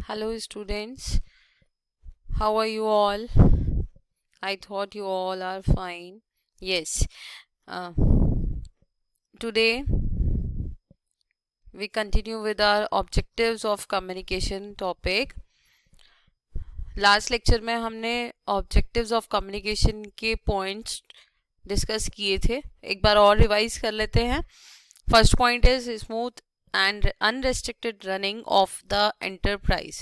Hello students, how are you all? I thought you all are fine. Yes, uh, today we continue with our objectives of communication topic. Last lecture में हमने objectives of communication के points discuss किए थे. एक बार और revise कर लेते हैं. First point is smooth and unrestricted running of the enterprise.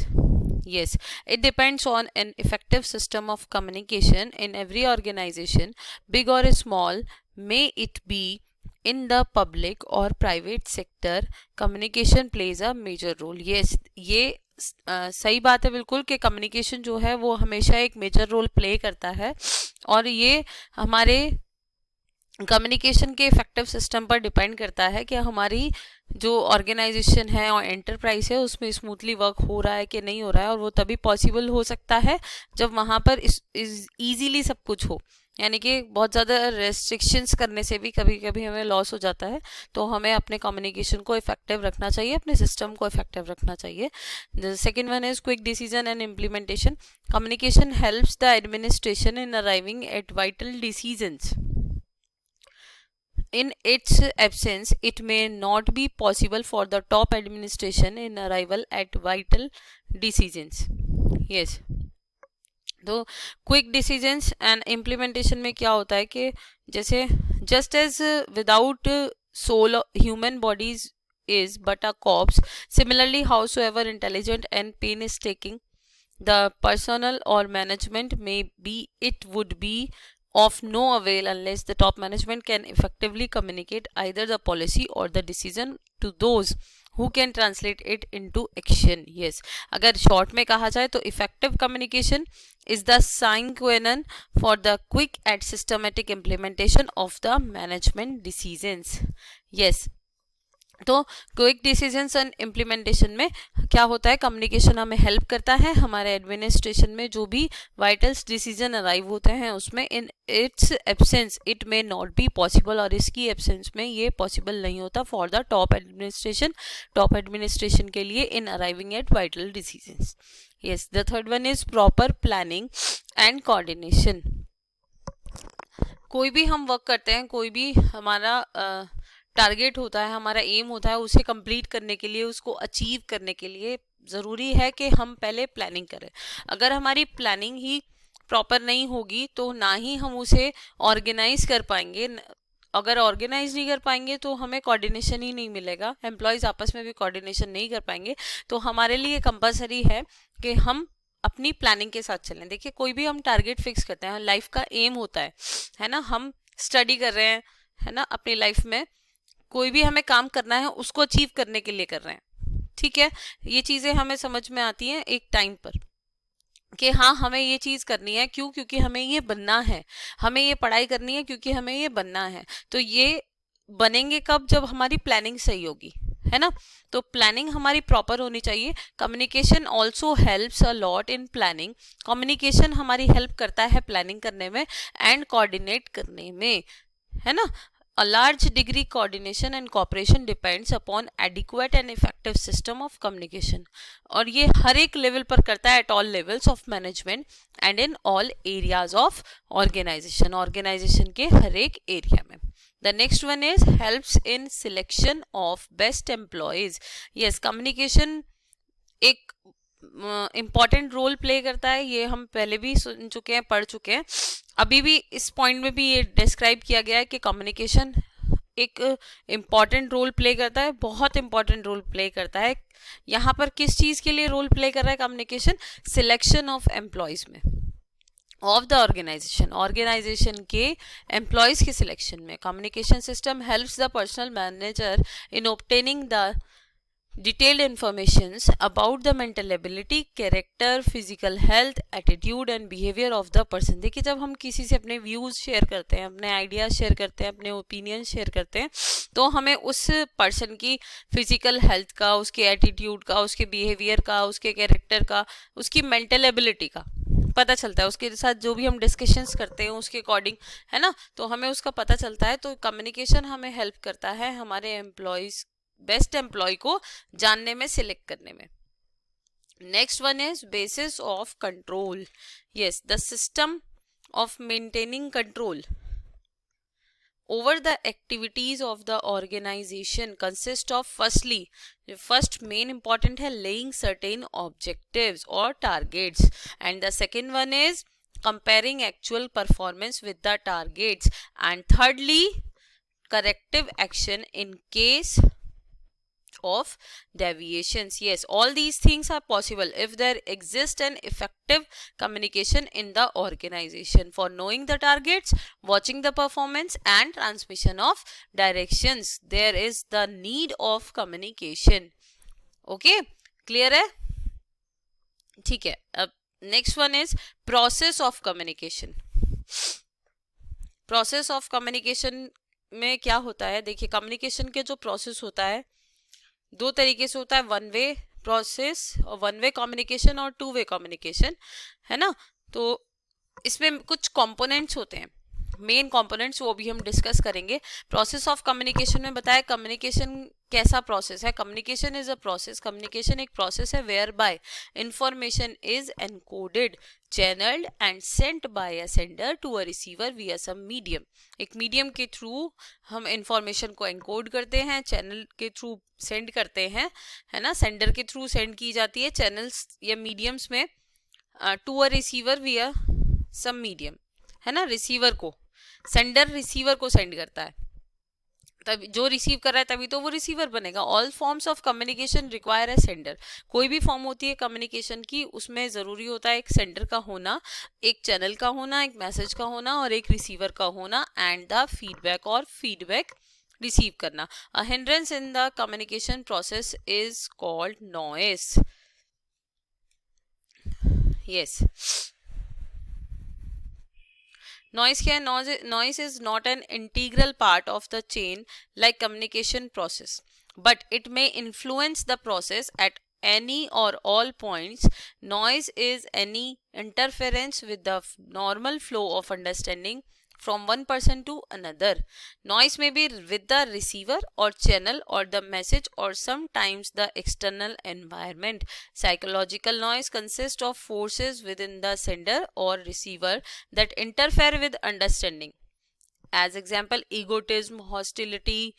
Yes, it depends on an effective system of communication in every organization, big or small, may it be in the public or private sector. Communication plays a major role. Yes, ये सही बात है बिल्कुल कि communication जो है वो हमेशा एक मेजर रोल प्ले करता है और ये हमारे कम्युनिकेशन के इफेक्टिव सिस्टम पर डिपेंड करता है कि हमारी जो ऑर्गेनाइजेशन है और एंटरप्राइज है उसमें स्मूथली वर्क हो रहा है कि नहीं हो रहा है. और वो तभी पॉसिबल हो सकता है जब वहाँ पर इजीली सब कुछ हो. यानी कि बहुत ज़्यादा रेस्ट्रिक्शंस करने से भी कभी कभी हमें लॉस हो जाता है. तो हमें अपने कम्युनिकेशन को इफेक्टिव रखना चाहिए, अपने सिस्टम को इफेक्टिव रखना चाहिए. The second one is quick decision and implementation. Communication helps the administration in arriving at vital decisions. In its absence, it may not be possible for the top administration in arrival at vital decisions. Yes. तो quick decisions and implementation में क्या होता है कि जैसे just as without soul human bodies is but a corpse. Similarly, howsoever intelligent and painstaking the personnel or management may be, it would be of no avail unless the top management can effectively communicate either the policy or the decision to those who can translate it into action. Yes, अगर short में कहा जाए तो effective communication is the sine qua non for the quick and systematic implementation of the management decisions. Yes, तो quick decisions and implementation में क्या होता है, कम्युनिकेशन हमें हेल्प करता है हमारे एडमिनिस्ट्रेशन में जो भी वाइटल्स डिसीजन अराइव होते हैं उसमें. In its absence it may not be possible, और इसकी एब्सेंस में ये पॉसिबल नहीं होता फॉर द टॉप एडमिनिस्ट्रेशन के लिए in arriving at vital decisions. Yes, the third one is proper planning and coordination. कोई भी हम वर्क करते हैं, कोई भी हमारा टारगेट होता है, हमारा एम होता है, उसे कंप्लीट करने के लिए, उसको अचीव करने के लिए ज़रूरी है कि हम पहले प्लानिंग करें. अगर हमारी प्लानिंग ही प्रॉपर नहीं होगी तो ना ही हम उसे ऑर्गेनाइज कर पाएंगे. अगर ऑर्गेनाइज नहीं कर पाएंगे तो हमें कोऑर्डिनेशन ही नहीं मिलेगा, एम्प्लॉयज़ आपस में भी कोऑर्डिनेशन नहीं कर पाएंगे. तो हमारे लिए कंपलसरी है कि हम अपनी प्लानिंग के साथ चलें. देखिए, कोई भी हम टारगेट फिक्स करते हैं, लाइफ का एम होता है ना. हम स्टडी कर रहे हैं, है ना, अपनी लाइफ में कोई भी हमें काम करना है उसको अचीव करने के लिए कर रहे हैं. ठीक है, ये चीज़ें हमें समझ में आती हैं एक टाइम पर कि हाँ हमें ये चीज़ करनी है. क्यों? क्योंकि हमें ये बनना है. हमें ये पढ़ाई करनी है क्योंकि हमें ये बनना है. तो ये बनेंगे कब? जब हमारी प्लानिंग सही होगी, है ना. तो प्लानिंग हमारी प्रॉपर होनी चाहिए. Communication also helps a lot in planning. Communication हमारी हेल्प करता है प्लानिंग करने में एंड कोऑर्डिनेट करने में, है ना. A large degree coordination and cooperation depends upon adequate and effective system of communication. और ये हर एक लेवल पर करता है, at all levels of management and in all areas of organization. Organisation के हर एक एरिया में. The next one is helps in selection of best employees. Yes, communication एक इम्पॉर्टेंट रोल प्ले करता है. ये हम पहले भी सुन चुके हैं, पढ़ चुके हैं. अभी भी इस पॉइंट में भी ये डिस्क्राइब किया गया है कि कम्युनिकेशन एक इम्पॉर्टेंट रोल प्ले करता है, बहुत इम्पॉर्टेंट रोल प्ले करता है. यहाँ पर किस चीज़ के लिए रोल प्ले कर रहा है कम्युनिकेशन? सिलेक्शन ऑफ एम्प्लॉयज़ में, ऑफ द ऑर्गेनाइजेशन के एम्प्लॉयज़ के सिलेक्शन में. Communication system helps the personal manager in obtaining the detailed informations about the mental ability, character, physical health, attitude and behavior of the person. देखिए, जब हम किसी से अपने व्यूज़ शेयर करते हैं, अपने आइडियाज़ शेयर करते हैं, अपने ओपिनियन शेयर करते हैं, तो हमें उस पर्सन की फिजिकल हेल्थ का, उसके एटीट्यूड का, उसके बिहेवियर का, उसके कैरेक्टर का, उसकी मेंटल एबिलिटी का पता चलता है. उसके साथ जो भी हम डिस्कशंस करते हैं उसके अकॉर्डिंग, है ना, तो हमें उसका पता चलता है. तो कम्युनिकेशन हमें हेल्प करता है हमारे एम्प्लॉयज़, बेस्ट एम्प्लॉय को जानने में, सिलेक्ट करने में. Next one is basis of control. Yes, the system of maintaining control over the activities of the organization consist of firstly, first main important है laying certain objectives or targets, and the second one is comparing actual performance with the targets, and thirdly corrective action in case of deviations. Yes, all these things are possible if there exists an effective communication in the organization for knowing the targets, watching the performance and transmission of directions. There is the need of communication. Okay, clear है? ठीक है. अब next one is process of communication. Process of communication में क्या होता है? देखिए, communication के जो प्रोसेस होता है दो तरीके से होता है, वन वे प्रोसेस और वन वे कम्युनिकेशन और टू वे कम्युनिकेशन, है ना. तो इसमें कुछ कंपोनेंट्स होते हैं, मेन कंपोनेंट्स, वो भी हम डिस्कस करेंगे. प्रोसेस ऑफ कम्युनिकेशन में बताया कम्युनिकेशन कैसा प्रोसेस है. Communication is a process, communication एक प्रोसेस है whereby information is encoded, channelled and sent by a sender to a receiver via some medium. एक मीडियम के थ्रू हम इंफॉर्मेशन को एनकोड करते हैं, चैनल के थ्रू सेंड करते हैं, है ना, सेंडर के थ्रू सेंड की जाती है चैनल्स या मीडियम्स में, to a receiver via some medium, है ना. रिसीवर को, सेंडर रिसीवर को सेंड करता है, तभी जो रिसीव कर रहा है तभी तो वो रिसीवर बनेगा. All forms of communication require है सेंडर. कोई भी फॉर्म होती है कम्युनिकेशन की, उसमें ज़रूरी होता है एक सेंडर का होना, एक चैनल का होना, एक मैसेज का होना और एक रिसीवर का होना, एंड द फीडबैक और फीडबैक रिसीव करना. अ hindrance in the communication process is called noise. Yes, noise क्या है? Noise is not an integral part of the chain like communication process, but it may influence the process at any or all points. Noise is any interference with the normal flow of understanding from one person to another. Noise may be with the receiver or channel or the message or sometimes the external environment. Psychological noise consists of forces within the sender or receiver that interfere with understanding. As example, egotism, hostility,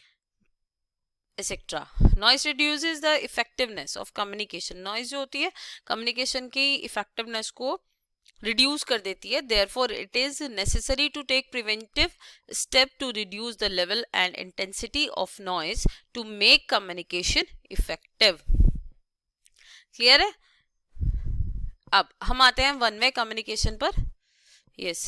etc. Noise reduces the effectiveness of communication. Noise जो होती है communication की effectiveness को reduce कर देती है. Therefore, it is necessary to take preventive step to reduce the level and intensity of noise to make communication effective. Clear है? अब हम आते हैं वन वे कम्युनिकेशन पर. यस,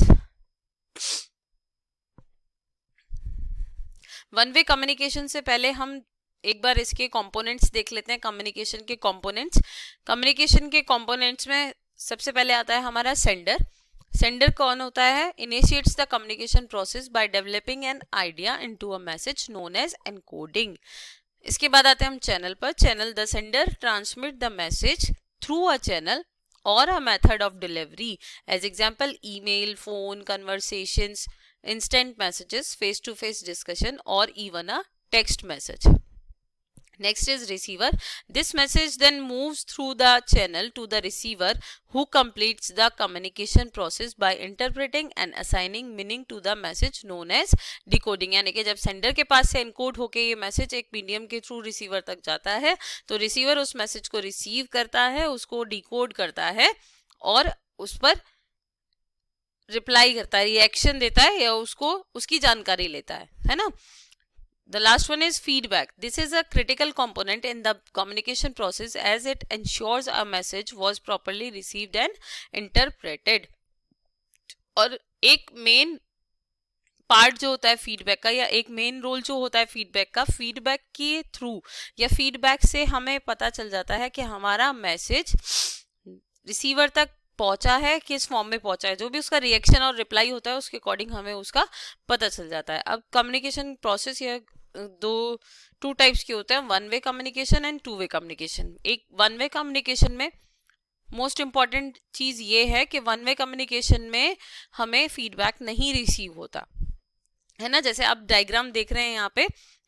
वन वे कम्युनिकेशन से पहले हम एक बार इसके कंपोनेंट्स देख लेते हैं. कम्युनिकेशन के कंपोनेंट्स. कम्युनिकेशन के कंपोनेंट्स में सबसे पहले आता है हमारा सेंडर. सेंडर कौन होता है? Initiates the communication process by developing an idea into a message known as encoding. इसके बाद आते हैं हम चैनल पर. Channel, the sender transmit the message through a channel or a method of delivery. As example, email, phone, conversations, instant messages, face-to-face discussion, or even a text message. Next is receiver. This message then moves through the channel to the receiver who completes the communication process by interpreting and assigning meaning to the message known as decoding. यानी कि जब sender के पास से encode होके ये message एक medium के through receiver तक जाता है तो रिसीवर उस मैसेज को रिसीव करता है, उसको डिकोड करता है और उस पर रिप्लाई करता है, रिएक्शन देता है या उसको उसकी जानकारी लेता है ना. The last one is feedback. This is a critical component in the communication process as it ensures a message was properly received and interpreted. और एक मेन पार्ट जो होता है फीडबैक का, या एक मेन रोल जो होता है फीडबैक का, फीडबैक के थ्रू या फीडबैक से हमें पता चल जाता है कि हमारा मैसेज रिसीवर तक पहुंचा है, किस फॉर्म में पहुंचा है. जो भी उसका रिएक्शन और रिप्लाई होता है उसके अकॉर्डिंग हमें उसका पता चल जाता है. अब कम्युनिकेशन प्रोसेस या टू टाइप्स के होते हैं, one way communication and two way communication. एक वन वे कम्युनिकेशन में मोस्ट इंपॉर्टेंट चीज ये है कि वन वे कम्युनिकेशन में हमें फीडबैक नहीं रिसीव होता है ना. जैसे आप डायग्राम देख रहे हैं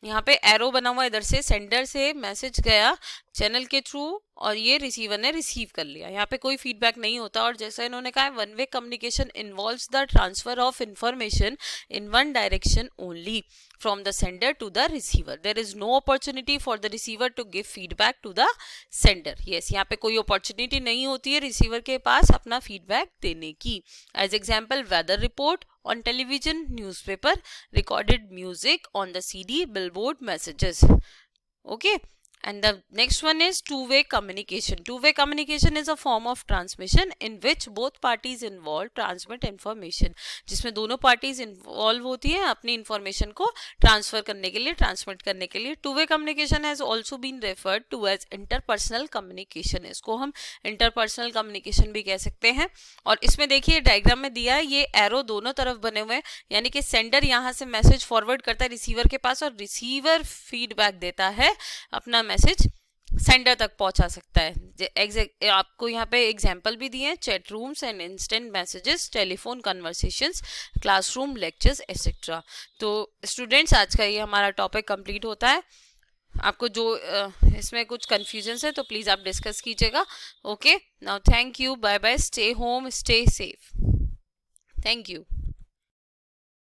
यहाँ पे एरो बना हुआ, इधर से सेंडर से मैसेज गया चैनल के थ्रू और ये रिसीवर ने रिसीव कर लिया, यहाँ पे कोई फीडबैक नहीं होता। और जैसा इन्होंने कहा, one way communication involves the transfer of information in one direction only from the sender to the receiver. There is no opportunity for the receiver to give feedback to the sender. Yes, यहाँ पे कोई opportunity नहीं होती है receiver के पास अपना feedback देने की. As example, weather report on television, newspaper, recorded music on the CD, billboard messages. Okay. And the next one is two-way communication. Two-way communication is a form of transmission in which both parties involved transmit information. जिसमें दोनों parties involve होती हैं अपनी information को transfer करने के लिए, transmit करने के लिए. Two-way communication has also been referred to as interpersonal communication. इसको हम interpersonal communication भी कह सकते हैं. और इसमें देखिए डायग्राम में दिया है, ये एरो दोनों तरफ बने हुए हैं, यानी कि सेंडर यहाँ से मैसेज फॉरवर्ड करता है रिसीवर के पास और रिसीवर फीडबैक देता है, अपना मैसेज सेंडर तक पहुंचा सकता है. आपको यहाँ पे एग्जांपल भी दिए हैं, chat rooms and instant messages, telephone conversations, classroom lectures etcetera. तो स्टूडेंट्स, आज का ये हमारा टॉपिक कंप्लीट होता है. आपको जो इसमें कुछ कन्फ्यूजन है तो प्लीज़ आप डिस्कस कीजिएगा. Okay, now thank you, bye bye, stay home, stay safe. Thank you.